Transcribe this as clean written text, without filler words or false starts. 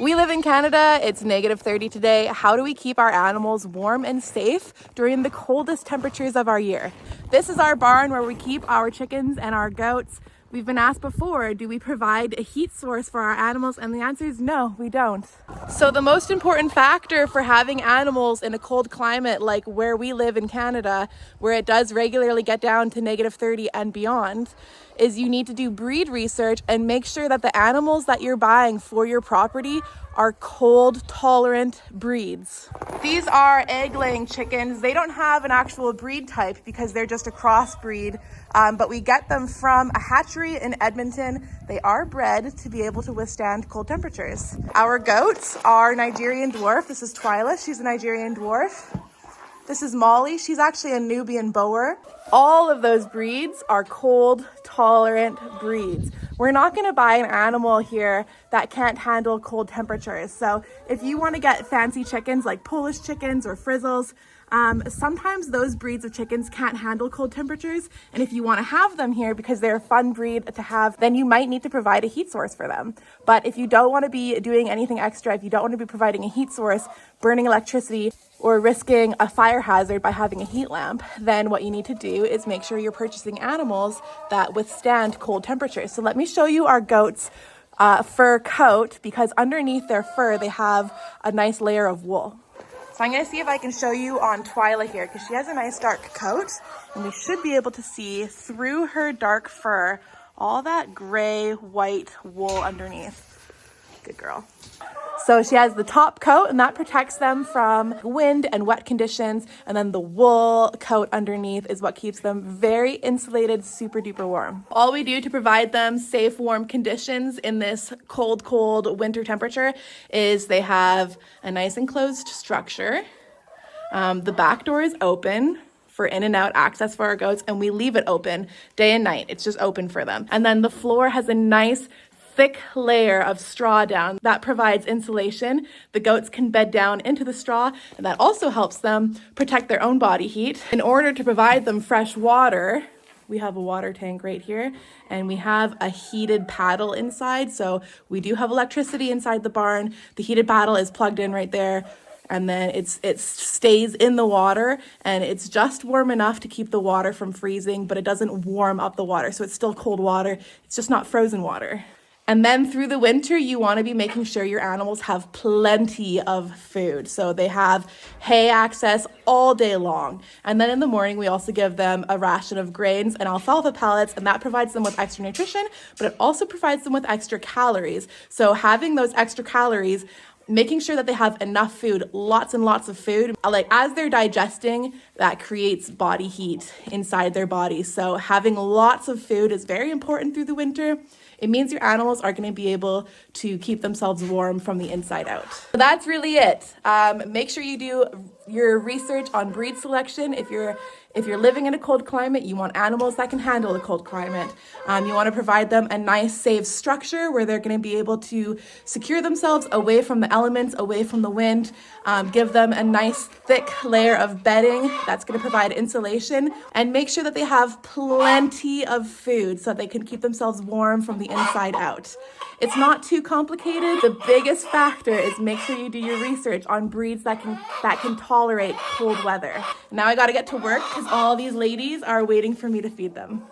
We live in Canada, it's -30 today. How do we keep our animals warm and safe during the coldest temperatures of our year? This is our barn where we keep our chickens and our goats. We've been asked before, do we provide a heat source for our animals? And the answer is no, we don't. So the most important factor for having animals in a cold climate like where we live in Canada, where it does regularly get down to -30 and beyond, is you need to do breed research and make sure that the animals that you're buying for your property are cold tolerant breeds. These are egg-laying chickens. They don't have an actual breed type because they're just a crossbreed, but we get them from a hatchery in Edmonton. They are bred to be able to withstand cold temperatures. Our goats are Nigerian dwarf. This is Twyla, she's a Nigerian dwarf. This is Molly, she's actually a Nubian Boer. All of those breeds are cold tolerant breeds. We're not gonna buy an animal here that can't handle cold temperatures. So if you wanna get fancy chickens like Polish chickens or frizzles, sometimes those breeds of chickens can't handle cold temperatures. And if you wanna have them here because they're a fun breed to have, then you might need to provide a heat source for them. But if you don't wanna be doing anything extra, if you don't wanna be providing a heat source, burning electricity, or risking a fire hazard by having a heat lamp, then what you need to do is make sure you're purchasing animals that withstand cold temperatures. So let me show you our goats' fur coat, because underneath their fur, they have a nice layer of wool. So I'm gonna see if I can show you on Twyla here, because she has a nice dark coat, and we should be able to see through her dark fur, all that gray, white wool underneath. Good girl. So she has the top coat, and that protects them from wind and wet conditions. And then the wool coat underneath is what keeps them very insulated, super duper warm. All we do to provide them safe, warm conditions in this cold, cold winter temperature is they have a nice enclosed structure. The back door is open for in and out access for our goats, and we leave it open day and night. It's just open for them. And then the floor has a nice thick layer of straw down that provides insulation. The goats can bed down into the straw, and that also helps them protect their own body heat. In order to provide them fresh water, we have a water tank right here, and we have a heated paddle inside. So we do have electricity inside the barn. The heated paddle is plugged in right there, and then it stays in the water, and it's just warm enough to keep the water from freezing, but it doesn't warm up the water. So it's still cold water. It's just not frozen water. And then through the winter, you want to be making sure your animals have plenty of food. So they have hay access all day long. And then in the morning, we also give them a ration of grains and alfalfa pellets, and that provides them with extra nutrition, but it also provides them with extra calories. So having those extra calories, making sure that they have enough food, lots and lots of food, like as they're digesting, that creates body heat inside their bodies. So having lots of food is very important through the winter. It means your animals are going to be able to keep themselves warm from the inside out. So that's really it. Make sure you do your research on breed selection. If you're living in a cold climate, you want animals that can handle the cold climate. You want to provide them a nice, safe structure where they're going to be able to secure themselves away from the elements, away from the wind. Give them a nice, thick layer of bedding that's going to provide insulation, and make sure that they have plenty of food so that they can keep themselves warm from the inside out. It's not too complicated. The biggest factor is make sure you do your research on breeds that can tolerate cold weather. Now I got to get to work because all these ladies are waiting for me to feed them.